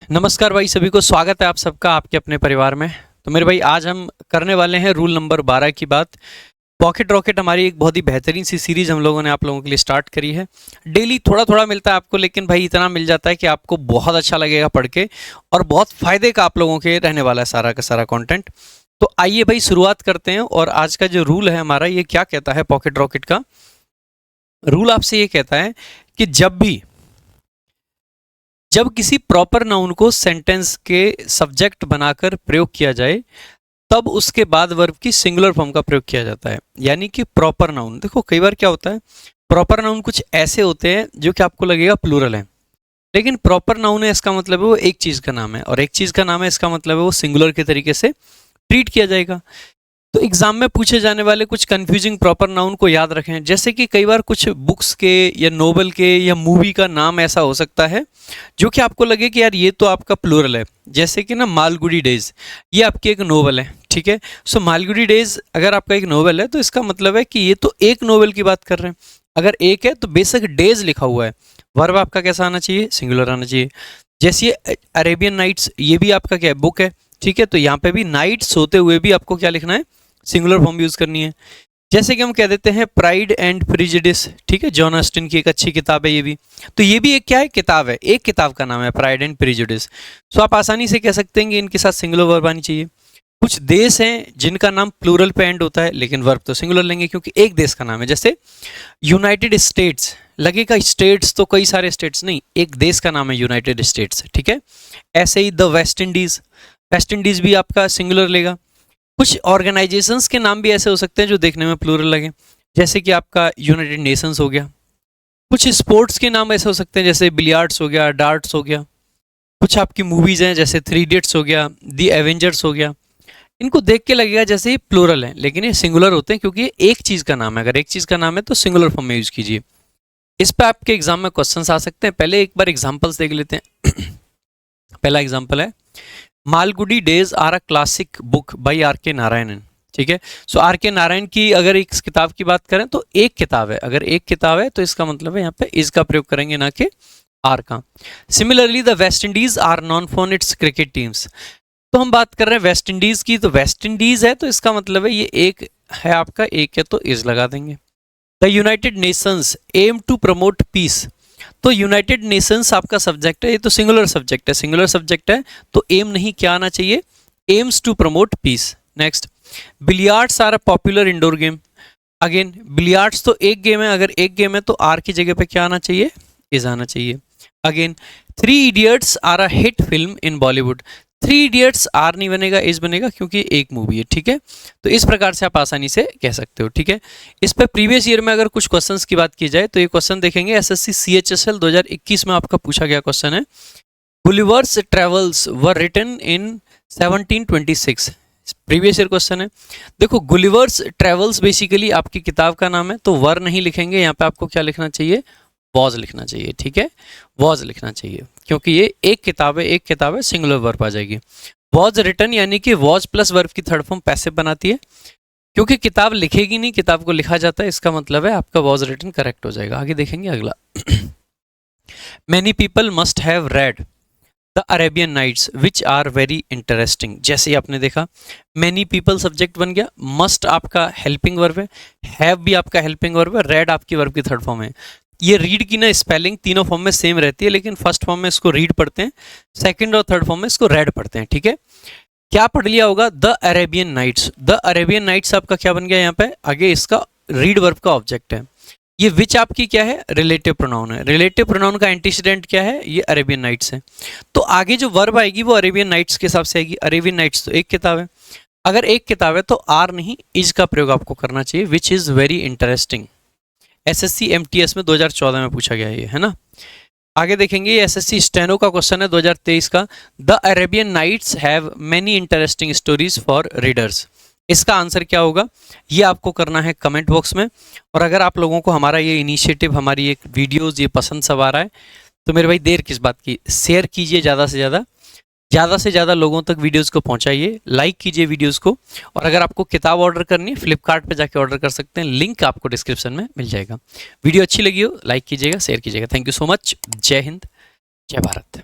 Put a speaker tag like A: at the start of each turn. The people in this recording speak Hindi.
A: नमस्कार भाई, सभी को स्वागत है आप सबका आपके अपने परिवार में। तो मेरे भाई, आज हम करने वाले हैं रूल नंबर 12 की बात। पॉकेट रॉकेट हमारी एक बहुत ही बेहतरीन सी सीरीज हम लोगों ने आप लोगों के लिए स्टार्ट करी है। डेली थोड़ा थोड़ा मिलता है आपको, लेकिन भाई इतना मिल जाता है कि आपको बहुत अच्छा लगेगा पढ़ के, और बहुत फायदे का आप लोगों के रहने वाला है सारा का सारा कंटेंट। तो आइए भाई शुरुआत करते हैं। और आज का जो रूल है हमारा, ये क्या कहता है पॉकेट रॉकेट का रूल, आपसे ये कहता है कि जब किसी प्रॉपर नाउन को सेंटेंस के सब्जेक्ट बनाकर प्रयोग किया जाए, तब उसके बाद वर्ब की सिंगुलर फॉर्म का प्रयोग किया जाता है। यानी कि प्रॉपर नाउन, देखो कई बार क्या होता है, प्रॉपर नाउन कुछ ऐसे होते हैं जो कि आपको लगेगा प्लूरल है, लेकिन प्रॉपर नाउन है इसका मतलब है वो एक चीज का नाम है, और एक चीज का नाम है इसका मतलब है वो सिंगुलर के तरीके से ट्रीट किया जाएगा। तो एग्जाम में पूछे जाने वाले कुछ कंफ्यूजिंग प्रॉपर नाउन को याद रखें। जैसे कि कई बार कुछ बुक्स के या नोवेल के या मूवी का नाम ऐसा हो सकता है जो कि आपको लगे कि यार ये तो आपका प्लूरल है। जैसे कि ना मालगुडी डेज, ये आपकी एक नोवेल है, ठीक है। सो मालगुडी डेज अगर आपका एक नोवेल है तो इसका मतलब है कि ये तो एक नोवेल की बात कर रहे हैं। अगर एक है तो बेशक डेज लिखा हुआ है, वर्ब आपका कैसा आना चाहिए, सिंगुलर आना चाहिए। जैसे ये अरेबियन नाइट्स, ये भी आपका क्या है, बुक है, ठीक है। तो यहाँ पे भी नाइट सोते हुए भी आपको क्या लिखना है, सिंगुलर फॉर्म यूज करनी है। जैसे कि हम कह देते हैं प्राइड एंड प्रिजुडिस, ठीक है, जॉन ऑस्टिन की एक अच्छी किताब है ये भी। तो ये भी एक क्या है, किताब है, एक किताब का नाम है प्राइड एंड प्रिजुडिस। सो आप आसानी से कह सकते हैं कि इनके साथ सिंगुलर वर्ब आनी चाहिए। कुछ देश हैं जिनका नाम प्लूरल पे एंड होता है, लेकिन वर्ब तो सिंगुलर लेंगे क्योंकि एक देश का नाम है। जैसे यूनाइटेड स्टेट्स, लगेगा स्टेट्स तो कई सारे स्टेट्स नहीं, एक देश का नाम है यूनाइटेड स्टेट्स, ठीक है। ऐसे ही the West Indies, West Indies भी आपका सिंगुलर लेगा। कुछ ऑर्गेनाइजेशंस के नाम भी ऐसे हो सकते हैं जो देखने में प्लूरल लगे, जैसे कि आपका यूनाइटेड नेशंस हो गया। कुछ स्पोर्ट्स के नाम ऐसे हो सकते हैं जैसे बिलियर्ड्स हो गया, डार्ट्स हो गया। कुछ आपकी मूवीज हैं जैसे थ्री इडियट्स हो गया, दी एवेंजर्स हो गया। इनको देख के लगेगा जैसे ही प्लूरल है, लेकिन ये सिंगुलर होते हैं क्योंकि ये एक चीज का नाम है। अगर एक चीज का नाम है तो सिंगुलर फॉर्म में यूज कीजिए। इस पे आपके एग्जाम में क्वेश्चंस आ सकते हैं। पहले एक बार एग्जांपल्स देख लेते हैं। पहला एग्जांपल है, Malgudi days are a classic book by R K Narayanan, ठीक है। सो आर के नारायण की अगर एक किताब की बात करें तो एक किताब है, अगर एक किताब है तो इसका मतलब है यहाँ पे इज का प्रयोग करेंगे, ना कि आर का। Similarly the West Indies are known for its cricket teams. तो हम बात कर रहे हैं वेस्ट इंडीज की, तो वेस्ट इंडीज है तो इसका मतलब है ये एक है आपका, एक है तो इज लगा देंगे। The United Nations aim to promote peace, तो यूनाइटेड नेशंस आपका सब्जेक्ट है, ये तो सिंगुलर सब्जेक्ट है, सिंगुलर सब्जेक्ट है तो एम नहीं, क्या आना चाहिए, aims to promote peace. Next, billiards are a popular indoor game. Again billiards तो एक गेम है, अगर एक गेम है तो आर की जगह पे क्या आना चाहिए, इज आना चाहिए। Again, three idiots are a hit film in Bollywood. Three idiots are नहीं बनेगा, इज बनेगा क्योंकि एक मूवी है, ठीक है। तो इस प्रकार से आप आसानी से कह सकते हो, ठीक है। इस पर प्रीवियस ईयर में अगर कुछ क्वेश्चंस की बात की जाए तो ये क्वेश्चन देखेंगे, एसएससी सीएचएसएल 2021 में आपका पूछा गया क्वेश्चन है, Gulliver's travels were written in 1726। Previous year question है। देखो गुलिवर्स ट्रेवल्स बेसिकली आपकी किताब का नाम है, तो वर नहीं लिखेंगे, यहाँ पे आपको क्या लिखना चाहिए, वॉज लिखना चाहिए, ठीक है, वॉज लिखना चाहिए क्योंकि ये एक किताब है, एक किताब है, सिंगुलर वर्ब आ जाएगी। वॉज रिटन यानी कि वॉज प्लस वर्ब की थर्ड फॉर्म पैसिव बनाती है, क्योंकि किताब लिखेगी नहीं, किताब को लिखा जाता है, इसका मतलब है आपका वॉज रिटन करेक्ट हो जाएगा। आगे देखेंगे अगला, many people must have read the Arabian Nights which are very interesting. जैसे ही आपने देखा मैनी पीपल सब्जेक्ट बन गया, मस्ट आपका हेल्पिंग वर्ब है, हैव भी आपका हेल्पिंग वर्ब है, रेड आपकी वर्ब की थर्ड फॉर्म है। ये रीड की ना स्पेलिंग तीनों फॉर्म में सेम रहती है, लेकिन फर्स्ट फॉर्म में इसको रीड पढ़ते हैं, सेकंड और थर्ड फॉर्म में इसको रेड पढ़ते हैं, ठीक है। क्या पढ़ लिया होगा, the Arabian Nights. The Arabian Nights आपका क्या बन गया यहाँ पे, आगे इसका रीड वर्ब का ऑब्जेक्ट है। ये विच आपकी क्या है, रिलेटिव प्रोनाउन है, रिलेटिव प्रोनाउन का एंटीसीडेंट क्या है, ये अरेबियन नाइट्स है। तो आगे जो वर्ब आएगी वो अरेबियन नाइट्स के हिसाब से आएगी। अरेबियन नाइट्स तो एक किताब है, अगर एक किताब है तो आर नहीं इज का प्रयोग आपको करना चाहिए, which is very interesting. SSC MTS में 2014 में पूछा गया ये, है ना। आगे देखेंगे, ये एसएससी स्टेनो का क्वेश्चन है 2023 का, the Arabian Nights have many interesting stories for readers. इसका आंसर क्या होगा, ये आपको करना है कमेंट बॉक्स में। और अगर आप लोगों को हमारा ये इनिशिएटिव, हमारी एक वीडियोस ये पसंद सब आ रहा है तो मेरे भाई देर किस बात की, शेयर कीजिए ज़्यादा से ज़्यादा लोगों तक वीडियोस को पहुंचाइए, लाइक कीजिए वीडियोस को। और अगर आपको किताब ऑर्डर करनी है फ्लिपकार्ट पे जाके ऑर्डर कर सकते हैं, लिंक आपको डिस्क्रिप्शन में मिल जाएगा। वीडियो अच्छी लगी हो लाइक कीजिएगा, शेयर कीजिएगा। Thank you so much. जय हिंद, जय भारत।